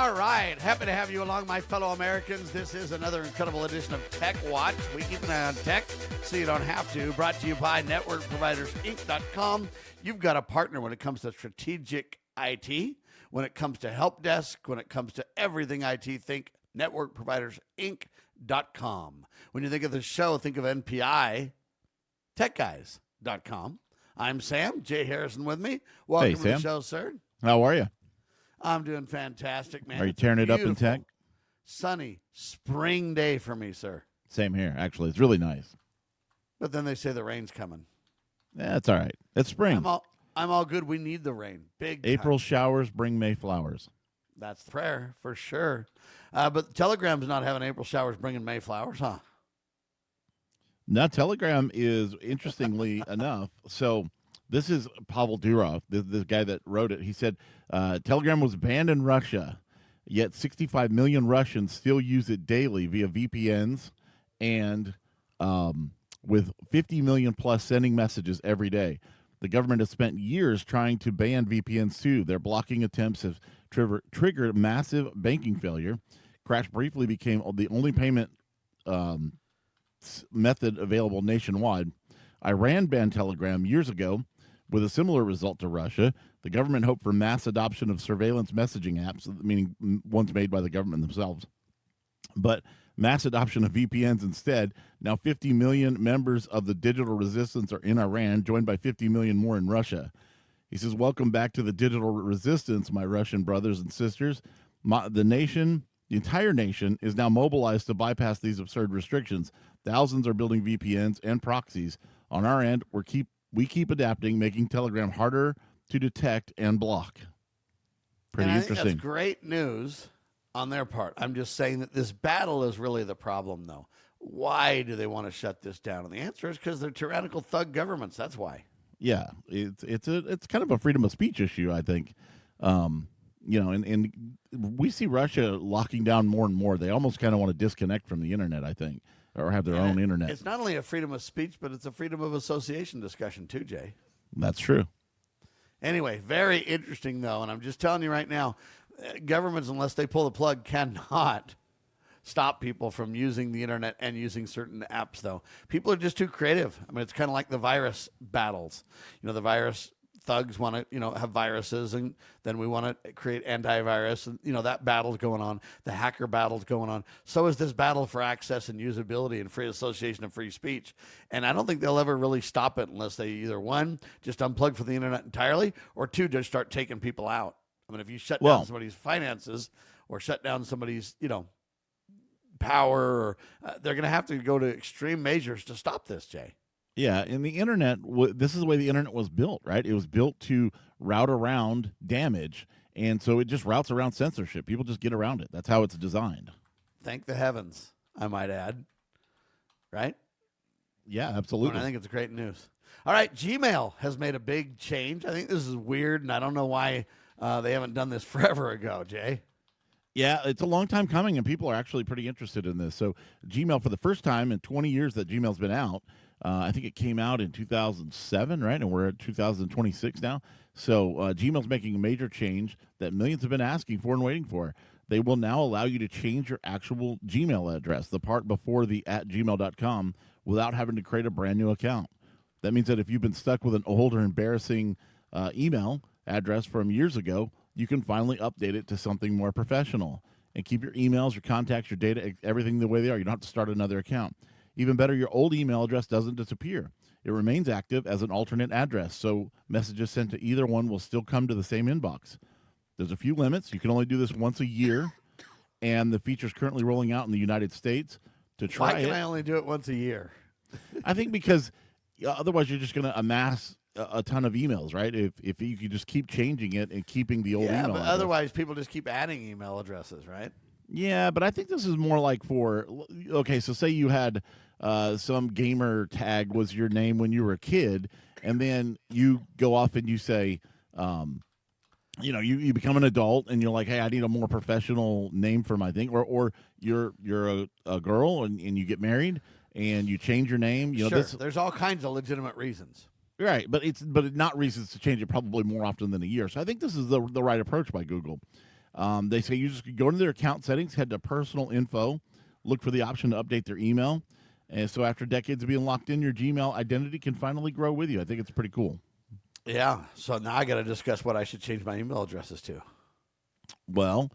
All right. Happy to have you along, my fellow Americans. This is another incredible edition of Tech Watch. We keep an eye on tech so you don't have to. Brought to you by NetworkProvidersInc.com. You've got a partner when it comes to strategic IT, when it comes to help desk, when it comes to everything IT. Think NetworkProvidersInc.com. When you think of the show, think of NPI TechGuys.com. I'm Sam. Jay Harrison with me. Welcome to the show, sir. How are you? I'm doing fantastic, man. Are you tearing it up in tech? Sunny spring day for me, sir. Same here, actually. It's really nice. But then they say the rain's coming. Yeah, it's all right. It's spring. I'm all good. We need the rain. Big April time. showers bring May flowers. That's the prayer for sure. But Telegram's not having April showers bringing May flowers, huh? Now, Telegram is, interestingly enough, so this is Pavel Durov, the guy that wrote it. He said, Telegram was banned in Russia, yet 65 million Russians still use it daily via VPNs and with 50 million plus sending messages every day. The government has spent years trying to ban VPNs too. Their blocking attempts have triggered massive banking failure. Crash briefly became the only payment method available nationwide. Iran banned Telegram years ago with a similar result to Russia. The government hoped for mass adoption of surveillance messaging apps, meaning ones made by the government themselves. But mass adoption of VPNs instead. Now 50 million members of the digital resistance are in Iran, joined by 50 million more in Russia. He says, welcome back to the digital resistance, my Russian brothers and sisters. The entire nation is now mobilized to bypass these absurd restrictions. Thousands are building VPNs and proxies. On our end, we keep adapting, making Telegram harder to detect and block. Pretty interesting. I think that's great news on their part. I'm just saying that this battle is really the problem, though. Why do they want to shut this down? And the answer is because they're tyrannical thug governments. That's why. Yeah, it's kind of a freedom of speech issue, I think. And we see Russia locking down more and more. They almost kind of want to disconnect from the internet, I think, or have their own internet. It's not only a freedom of speech, but it's a freedom of association discussion too, Jay. That's true. Anyway, very interesting, though, and I'm just telling you right now, governments, unless they pull the plug, cannot stop people from using the internet and using certain apps, though. People are just too creative. I mean, it's kind of like the virus battles. The virus thugs want to, have viruses, and then we want to create antivirus, and, that battle's going on. The hacker battle's going on. So is this battle for access and usability and free association and free speech. And I don't think they'll ever really stop it unless they either, one, just unplug from the internet entirely, or two, just start taking people out. I mean, if you shut down somebody's finances or shut down somebody's, power, or they're going to have to go to extreme measures to stop this, Jay. Yeah, and the internet, this is the way the internet was built, right? It was built to route around damage, and so it just routes around censorship. People just get around it. That's how it's designed. Thank the heavens, I might add. Right? Yeah, absolutely. I think it's great news. All right, Gmail has made a big change. I think this is weird, and I don't know why they haven't done this forever ago, Jay. Yeah, it's a long time coming, and people are actually pretty interested in this. So Gmail, for the first time in 20 years that Gmail's been out, I think it came out in 2007, right? And we're at 2026 now. So Gmail's making a major change that millions have been asking for and waiting for. They will now allow you to change your actual Gmail address, the part before the @gmail.com, without having to create a brand new account. That means that if you've been stuck with an old or embarrassing email address from years ago, you can finally update it to something more professional and keep your emails, your contacts, your data, everything the way they are. You don't have to start another account. Even better, your old email address doesn't disappear. It remains active as an alternate address, so messages sent to either one will still come to the same inbox. There's a few limits. You can only do this once a year, and the feature's currently rolling out in the United States. To try Why can I only do it once a year? I think because otherwise you're just going to amass a ton of emails, right? If you could just keep changing it and keeping the old email but address. Otherwise people just keep adding email addresses, right? Yeah, but I think this is more like okay, so say you had some gamer tag was your name when you were a kid, and then you go off and you say, you become an adult and you're like, hey, I need a more professional name for my thing, or you're a girl and you get married and you change your name. Sure, there's all kinds of legitimate reasons. Right, but not reasons to change it probably more often than a year. So I think this is the right approach by Google. They say you just go into their account settings, head to personal info, look for the option to update their email. And so after decades of being locked in, your Gmail identity can finally grow with you. I think it's pretty cool. Yeah. So now I got to discuss what I should change my email addresses to. Well,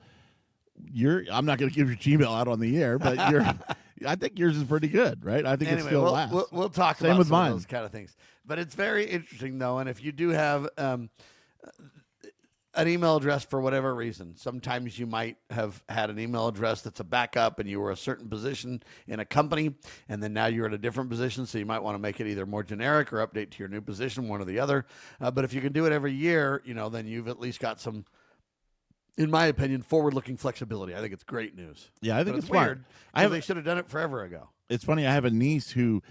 I'm not going to give your Gmail out on the air, but I think yours is pretty good, right? I think it still lasts. We'll talk Same about with some mine. of those kind of things. But it's very interesting, though. And if you do have an email address for whatever reason, sometimes you might have had an email address that's a backup and you were a certain position in a company, and then now you're at a different position, so you might want to make it either more generic or update to your new position, one or the other. But if you can do it every year, then you've at least got some, in my opinion, forward-looking flexibility. I think it's great news. Yeah, I think it's weird. smart. They should have done it forever ago. It's funny. I have a niece who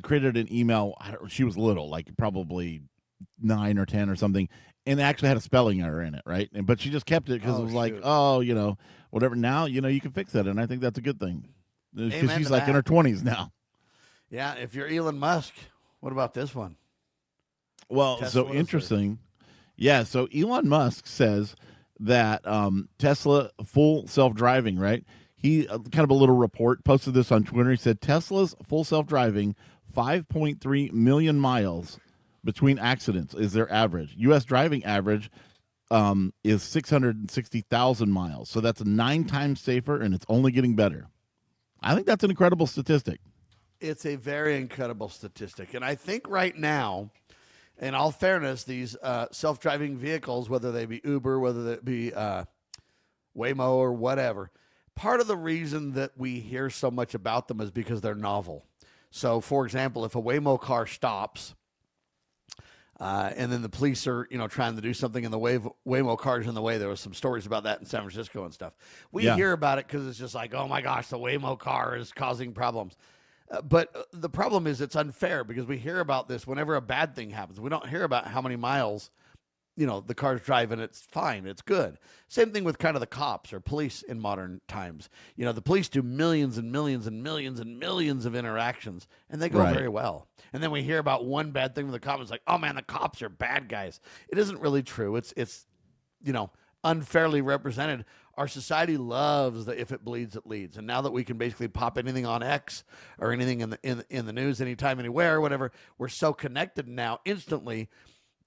created an email. She was little, like probably 9 or 10 or something, and it actually had a spelling error in it, right? But she just kept it because it was like, whatever. Now, you can fix that, and I think that's a good thing because she's like in her 20s now. Yeah, if you're Elon Musk, what about this one? Well, Tesla, so interesting. Yeah, so Elon Musk says that Tesla full self-driving, right? He kind of a little report posted this on Twitter. He said Tesla's full self-driving 5.3 million miles between accidents is their average. U.S. driving average is 660,000 miles. So that's 9 times safer, and it's only getting better. I think that's an incredible statistic. It's a very incredible statistic. And I think right now, in all fairness, these self-driving vehicles, whether they be Uber, whether they be Waymo or whatever, part of the reason that we hear so much about them is because they're novel. So, for example, if a Waymo car stops, and then the police are, trying to do something, and the Waymo car's in the way. There was some stories about that in San Francisco and stuff. We hear about it because it's just like, oh my gosh, the Waymo car is causing problems. But the problem is it's unfair because we hear about this whenever a bad thing happens. We don't hear about how many miles, the car's driving. It's fine. It's good. Same thing with kind of the cops or police in modern times. The police do millions and millions and millions and millions of interactions, and they go very well. And then we hear about one bad thing with the cops. It's like, oh man, the cops are bad guys. It isn't really true. It's unfairly represented. Our society loves the if it bleeds, it leads. And now that we can basically pop anything on X or anything in the news anytime, anywhere, whatever, we're so connected now instantly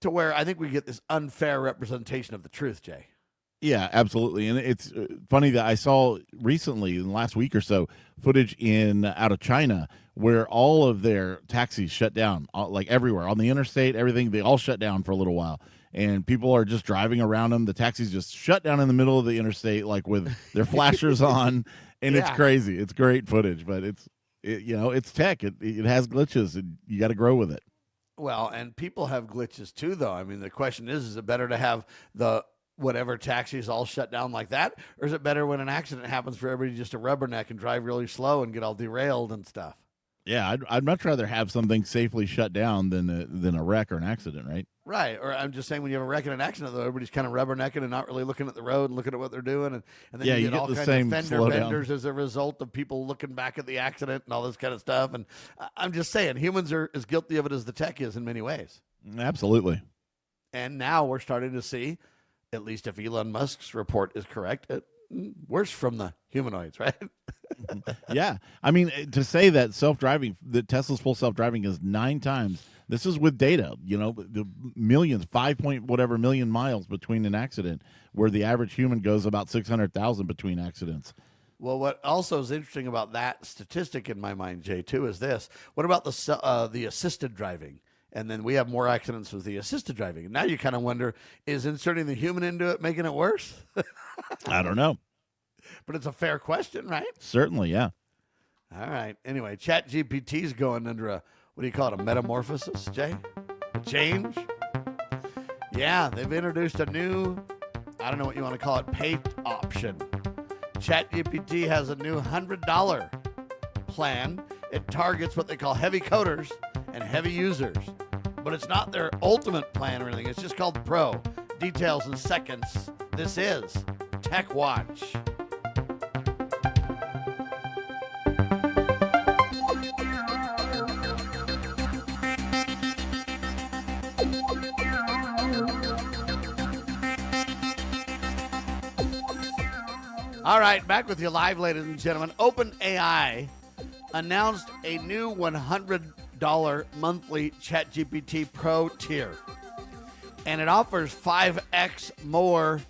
to where I think we get this unfair representation of the truth, Jay. Yeah, absolutely. And it's funny that I saw recently in the last week or so footage out of China where all of their taxis shut down, like everywhere on the interstate, everything, they all shut down for a little while. And people are just driving around them. The taxis just shut down in the middle of the interstate, like with their flashers on. And it's crazy. It's great footage, but it's tech. It has glitches, and you got to grow with it. Well, and people have glitches too, though. I mean, the question is it better to have the whatever taxis all shut down like that, or is it better when an accident happens for everybody just to rubberneck and drive really slow and get all derailed and stuff? Yeah, I'd much rather have something safely shut down than a wreck or an accident, right? Right. Or I'm just saying when you have a wreck and an accident, though, everybody's kind of rubbernecking and not really looking at the road and looking at what they're doing. And then you get all kinds of fender benders as a result of people looking back at the accident and all this kind of stuff. And I'm just saying humans are as guilty of it as the tech is in many ways. Absolutely. And now we're starting to see, at least if Elon Musk's report is correct, worse from the humanoids, right? Yeah. I mean, to say that Tesla's full self-driving is 9 times, this is with data, the millions, 5 point whatever million miles between an accident, where the average human goes about 600,000 between accidents. Well, what also is interesting about that statistic in my mind, Jay, too, is this. What about the assisted driving? And then we have more accidents with the assisted driving. And now you kind of wonder, is inserting the human into it making it worse? I don't know. But it's a fair question, right? Certainly, yeah. All right. Anyway, ChatGPT's going under a metamorphosis, Jay? A change? Yeah, they've introduced a new, I don't know what you want to call it, paid option. ChatGPT has a new $100 plan. It targets what they call heavy coders and heavy users. But it's not their ultimate plan or anything. It's just called Pro. Details in seconds. This is TechWatch. All right, back with you live, ladies and gentlemen. OpenAI announced a new $100 monthly ChatGPT Pro tier, and it offers 5x more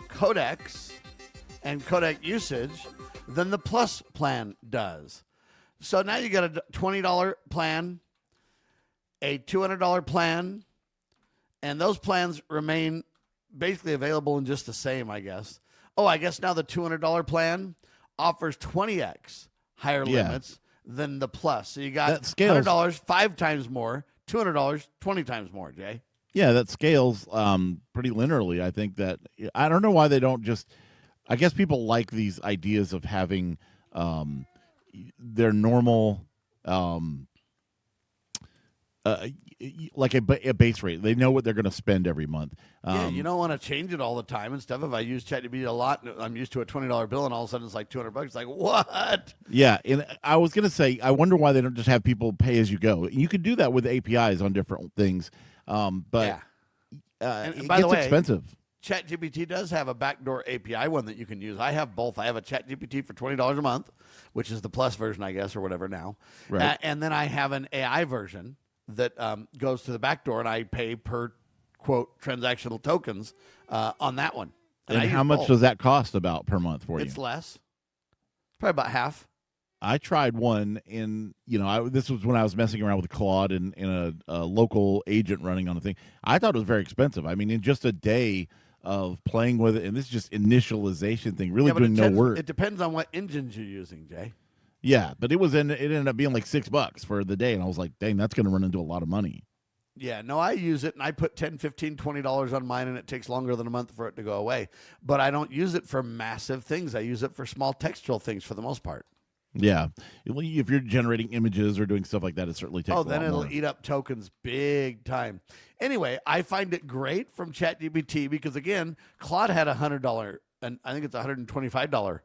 codecs and codec usage than the Plus plan does. So now you got a $20 plan, a $200 plan, and those plans remain basically available in just the same, I guess. Oh, I guess now the $200 plan offers 20x higher limits than the Plus. So you got $100 5 times more, $200 20 times more, Jay. Yeah, that scales pretty linearly. I think that I don't know why they don't just. I guess people like these ideas of having their normal, like a base rate. They know what they're going to spend every month. Yeah, you don't want to change it all the time and stuff. If I use ChatGPT a lot, I'm used to a $20 bill, and all of a sudden it's like $200. It's like, what? Yeah, and I was going to say, I wonder why they don't just have people pay as you go. You could do that with APIs on different things, but and it by gets the way, expensive. ChatGPT does have a backdoor API one that you can use. I have both. I have a ChatGPT for $20 a month, which is the Plus version, I guess, or whatever now. Right. And then I have an AI version that goes to the backdoor, and I pay per, quote, transactional tokens on that one. And how much does that cost about per month for you? It's less. Probably about half. I tried one in, this was when I was messing around with Claude in a local agent running on a thing. I thought it was very expensive. I mean, in just a day of playing with it, and this is just initialization thing, really doing no work. It depends on what engines you're using, Jay. Yeah, but it ended up being like $6 for the day, and I was like, dang, that's going to run into a lot of money. Yeah, no, I use it, and I put $10, $15, $20 on mine, and it takes longer than a month for it to go away. But I don't use it for massive things. I use it for small textual things for the most part. Yeah, if you're generating images or doing stuff like that, it certainly takes a lot more. Oh, then it'll eat up tokens big time. Anyway, I find it great from ChatGPT because, again, Claude had a $100, and I think it's a $125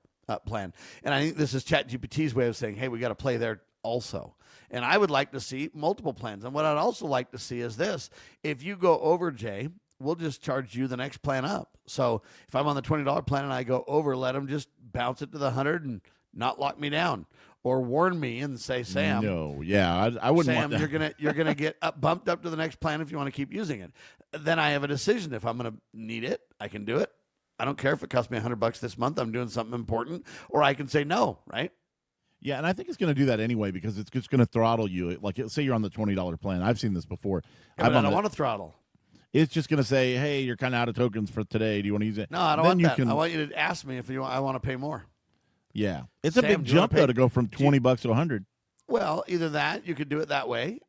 plan. And I think this is ChatGPT's way of saying, hey, we got to play there also. And I would like to see multiple plans. And what I'd also like to see is this. If you go over, Jay, we'll just charge you the next plan up. So if I'm on the $20 plan and I go over, let them just bounce it to the 100 and not lock me down, or warn me and say, Sam. No, yeah, I wouldn't Sam, want that. you're gonna get bumped up to the next plan if you want to keep using it. Then I have a decision. If I'm gonna need it, I can do it. I don't care if it costs me $100 this month. I'm doing something important, or I can say no. Right? Yeah, and I think it's going to do that anyway because it's just going to throttle you. Like, say you're on the $20 plan. I've seen this before. Yeah, but I don't want to throttle. It's just going to say, hey, you're kind of out of tokens for today. Do you want to use it? No, I don't want that. I want you to ask me if I want to pay more. Yeah, it's a big jump though to go from $20 to 100. Well, either that, you could do it that way,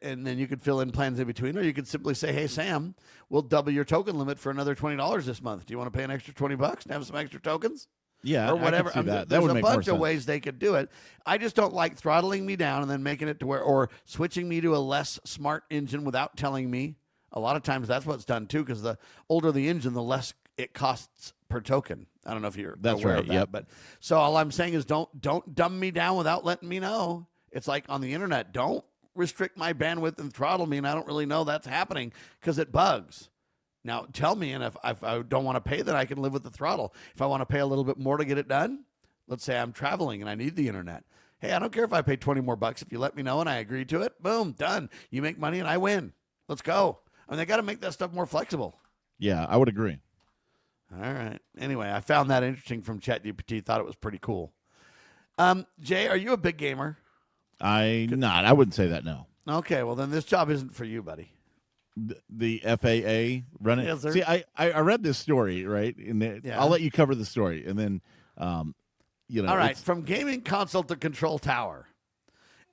and then you could fill in plans in between, or you could simply say, hey, Sam, we'll double your token limit for another $20 this month. Do you want to pay an extra $20 and have some extra tokens? Yeah, or whatever. I can see that. There's That would make more a bunch sense. of ways they could do it. I just don't like throttling me down and then making it to where, or switching me to a less smart engine without telling me. A lot of times that's what's done too, because the older the engine, the less it costs per token. I don't know if you're aware of that. Yep. But so all I'm saying is don't dumb me down without letting me know. It's like on the internet, don't restrict my bandwidth and throttle me, and I don't really know that's happening because it bugs. Now tell me, and if I don't want to pay, then I can live with the throttle. If I want to pay a little bit more to get it done, let's say I'm traveling and I need the internet. Hey, I don't care if I pay 20 more bucks. If you let me know and I agree to it, boom, done. You make money and I win. Let's go. I mean, they got to make that stuff more flexible. Yeah, I would agree. All right. Anyway, I found that interesting from ChatGPT. Thought it was pretty cool. Jay, are you a big gamer? I wouldn't say that, no. Okay, well, then this job isn't for you, buddy. The FAA running. Yes, sir. See, I read this story, right? And I'll let you cover the story, and then, All right, from gaming console to control tower,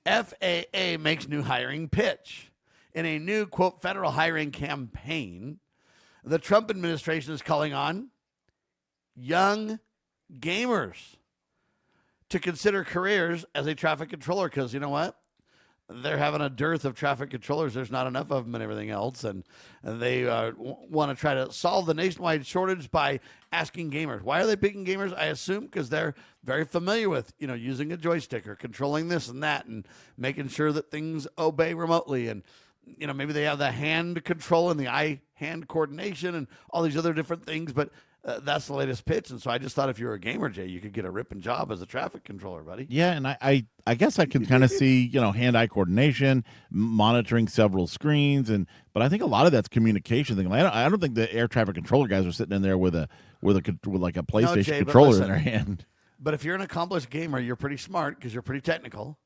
FAA makes new hiring pitch. In a new, quote, federal hiring campaign, the Trump administration is calling on young gamers to consider careers as a traffic controller because, you know what? They're having a dearth of traffic controllers. There's not enough of them and everything else. And they want to try to solve the nationwide shortage by asking gamers. Why are they picking gamers? I assume because they're very familiar with, using a joystick or controlling this and that and making sure that things obey remotely. And, maybe they have the hand control and the eye-hand coordination and all these other different things. But that's the latest pitch. And so I just thought if you were a gamer, Jay, you could get a ripping job as a traffic controller, buddy. Yeah, and I guess I can kind of see, hand-eye coordination, monitoring several screens, but I think a lot of that's communication thing. Like, I don't think the air traffic controller guys are sitting in there with like a PlayStation Jay, controller in their hand. But if you're an accomplished gamer, you're pretty smart because you're pretty technical.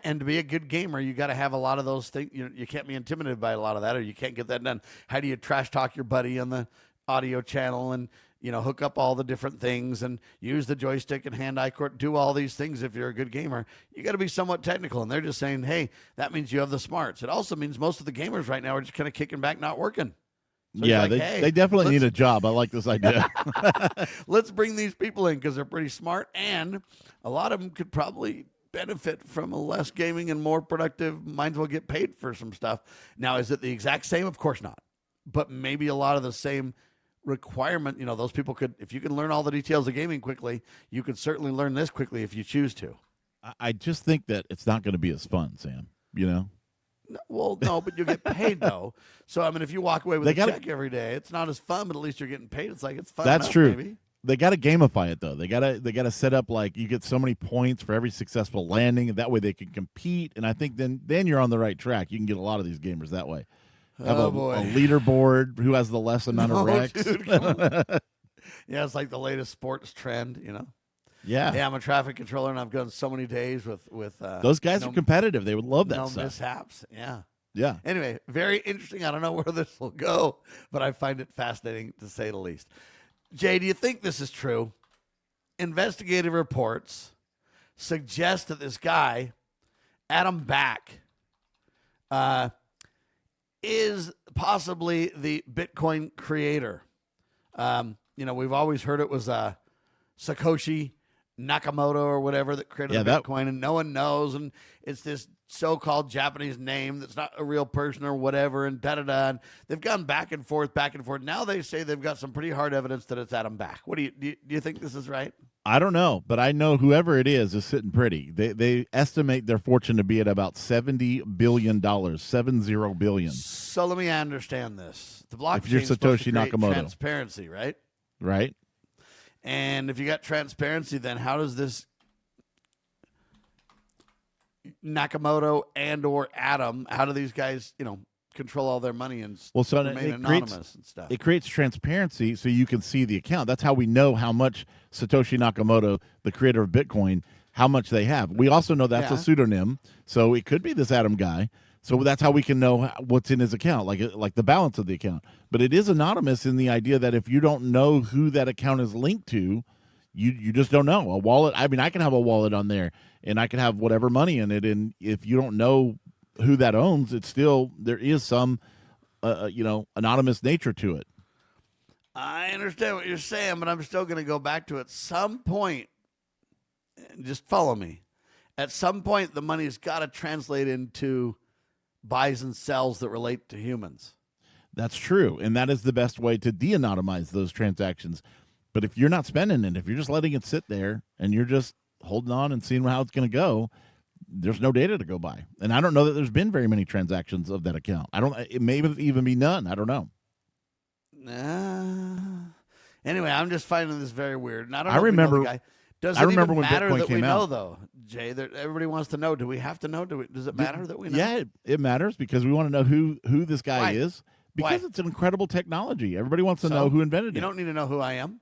And to be a good gamer, you got to have a lot of those things. You can't be intimidated by a lot of that, or you can't get that done. How do you trash talk your buddy on the audio channel and hook up all the different things and use the joystick and hand-eye court, do all these things? If you're a good gamer, you got to be somewhat technical. And they're just saying, hey, that means you have the smarts. It also means most of the gamers right now are just kind of kicking back, not working. So yeah, like, they definitely need a job. I like this idea. Let's bring these people in because they're pretty smart, and a lot of them could probably benefit from a less gaming and more productive. Might as well get paid for some stuff. Now, is it the exact same? Of course not. But maybe a lot of the same requirement. Those people could, if you can learn all the details of gaming quickly, you could certainly learn this quickly if you choose to. I just think that it's not going to be as fun, Sam. No, well, no, but you get paid though. So I mean, if you walk away with a check every day, it's not as fun, but at least you're getting paid. It's like it's fun. That's enough, true. Maybe. They got to gamify it though. They got to set up like you get so many points for every successful landing, and that way they can compete. And I think then you're on the right track. You can get a lot of these gamers that way. Have a leaderboard who has the less amount of wrecks. Dude, yeah, it's like the latest sports trend. Yeah. Yeah, I'm a traffic controller, and I've gone so many days with those guys are competitive. They would love that no stuff. mishaps. Yeah. Yeah. Anyway, very interesting. I don't know where this will go, but I find it fascinating to say the least. Jay, do you think this is true? Investigative reports suggest that this guy, Adam Back, is possibly the Bitcoin creator. We've always heard it was Satoshi Nakamoto or whatever that created Bitcoin, and no one knows, and it's this so-called Japanese name that's not a real person or whatever, and da-da-da. And they've gone back and forth. Now they say they've got some pretty hard evidence that it's Adam Back. What do you think this is right? I don't know, but I know whoever it is sitting pretty. They estimate their fortune to be at about $70 billion, $70 billion. So let me understand this. The blockchain if you're is supposed Satoshi to create Nakamoto. Transparency, right? Right. And if you got transparency, then how does this Nakamoto and or Adam, how do these guys, control all their money and remain anonymous and stuff? It creates transparency so you can see the account. That's how we know how much Satoshi Nakamoto, the creator of Bitcoin, how much they have. We also know that's a pseudonym, so it could be this Adam guy. So that's how we can know what's in his account, like the balance of the account. But it is anonymous in the idea that if you don't know who that account is linked to, you just don't know. A wallet, I mean, I can have a wallet on there, and I can have whatever money in it, and if you don't know who that owns, it's still, there is some, anonymous nature to it. I understand what you're saying, but I'm still going to go back to at some point, just follow me. At some point, the money's got to translate into buys and sells that relate to humans. That's true, and that is the best way to de-anonymize those transactions. But if you're not spending it, if you're just letting it sit there and you're just holding on and seeing how it's going to go, there's no data to go by. And I don't know that there's been very many transactions of that account. It may even be none. I don't know. Anyway, I'm just finding this very weird. And I don't know I remember, if we know the guy. Does it even matter that we know, though, Jay? That everybody wants to know. Do we have to know? Does it matter that we know? Yeah, it matters because we want to know who this guy is. Because it's an incredible technology. Everybody wants to know who invented it. You don't need to know who I am.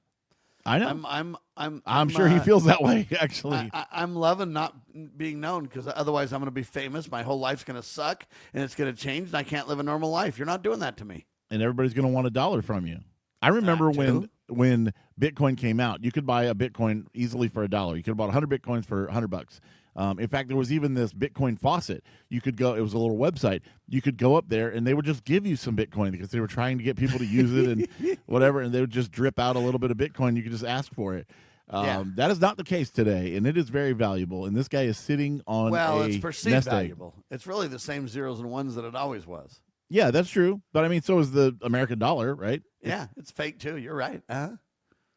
I know. I'm sure he feels that way, actually. I'm loving not being known because otherwise I'm going to be famous. My whole life's going to suck and it's going to change and I can't live a normal life. You're not doing that to me. And everybody's going to want $1 from you. I remember when Bitcoin came out, you could buy a Bitcoin easily for $1. You could have bought 100 Bitcoins for $100. In fact, there was even this Bitcoin faucet. You could go, it was a little website. You could go up there and they would just give you some Bitcoin because they were trying to get people to use it and whatever. And they would just drip out a little bit of Bitcoin. You could just ask for it. That is not the case today. And it is very valuable. And this guy is sitting on it's perceived nest valuable. Egg. It's really the same zeros and ones that it always was. Yeah, that's true. But I mean, so is the American dollar, right? Yeah, it's fake too. You're right.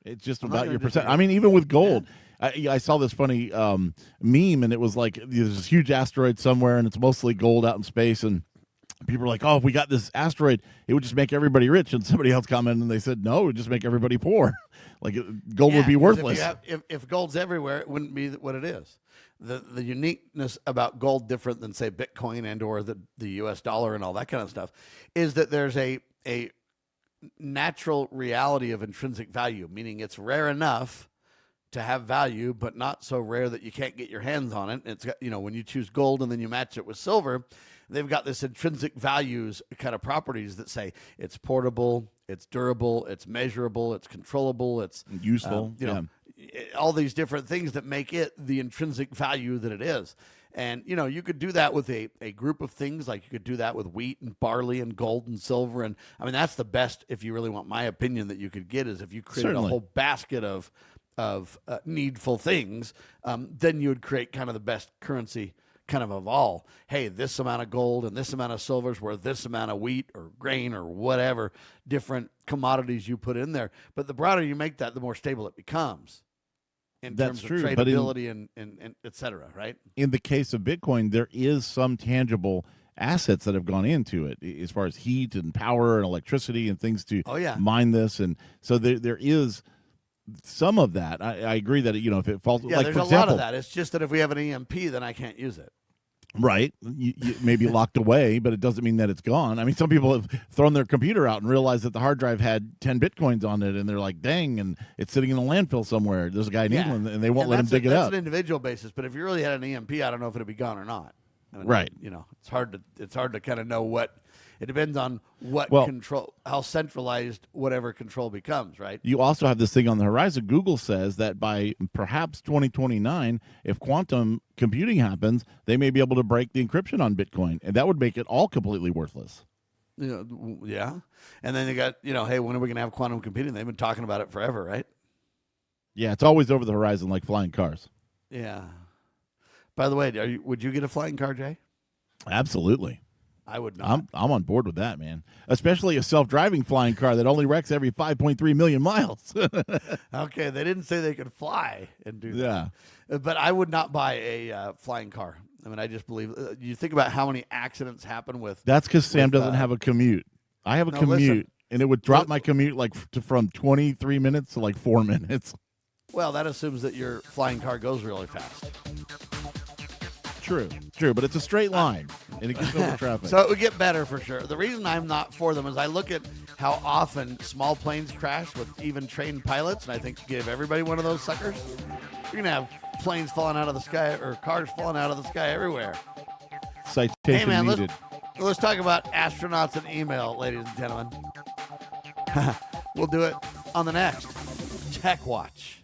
It's just about your percent. I mean, even with gold. Yeah. I saw this funny meme, and it was like there's this huge asteroid somewhere, and it's mostly gold out in space, and People are like, oh, if we got this asteroid, it would just make everybody rich. And somebody else commented and they said, no, it would just make everybody poor. Gold would be worthless. If gold's everywhere, it wouldn't be what it is. The uniqueness about gold, different than say Bitcoin and or the US dollar and all that kind of stuff, is that there's a natural reality of intrinsic value, meaning it's rare enough to have value, but not so rare that you can't get your hands on it. It's got, when you choose gold and then you match it with silver, they've got this intrinsic values kind of properties that say it's portable, it's durable, it's measurable, it's controllable, it's useful, all these different things that make it the intrinsic value that it is. And, you could do that with a group of things, like you could do that with wheat and barley and gold and silver. And I mean, that's the best, if you really want my opinion, that you could get, is if you created a whole basket of needful things, then you would create kind of the best currency kind of all. Hey, this amount of gold and this amount of silver is worth this amount of wheat or grain or whatever different commodities you put in there. But the broader you make that, the more stable it becomes. That's terms true. of tradability and et cetera, right? In the case of Bitcoin, there is some tangible assets that have gone into it as far as heat and power and electricity and things to mine this. And so there is some of that. I agree that, if it falls, yeah, like, there's for a example, lot of that. It's just that if we have an EMP, then I can't use it. Right. You may be locked away, but it doesn't mean that it's gone. I mean, some people have thrown their computer out and realized that the hard drive had 10 Bitcoins on it, and they're like, dang, and it's sitting in a landfill somewhere. There's a guy in England, and they won't let him dig it up. That's an individual basis, but if you really had an EMP, I don't know if it'd be gone or not. I mean, right. It's hard to kind of know what. It depends on what control, how centralized whatever control becomes, right? You also have this thing on the horizon. Google says that by perhaps 2029, if quantum computing happens, they may be able to break the encryption on Bitcoin, and that would make it all completely worthless. Yeah. And then they got, hey, when are we going to have quantum computing? They've been talking about it forever, right? Yeah, it's always over the horizon like flying cars. Yeah. By the way, would you get a flying car, Jay? Absolutely. I would not. I'm on board with that, man. Especially a self-driving flying car that only wrecks every 5.3 million miles. Okay, they didn't say they could fly and do that. Yeah. But I would not buy a flying car. I mean, I just believe you think about how many accidents happen with. That's because Sam doesn't have a commute. I have a commute, and it would drop my commute from 23 minutes to 4 minutes. Well, that assumes that your flying car goes really fast. True, but it's a straight line, and it gets over traffic. So it would get better for sure. The reason I'm not for them is I look at how often small planes crash with even trained pilots, and I think give everybody one of those suckers. You're going to have planes falling out of the sky or cars falling out of the sky everywhere. Citation needed. Let's talk about astronauts and email, ladies and gentlemen. We'll do it on the next Tech Watch.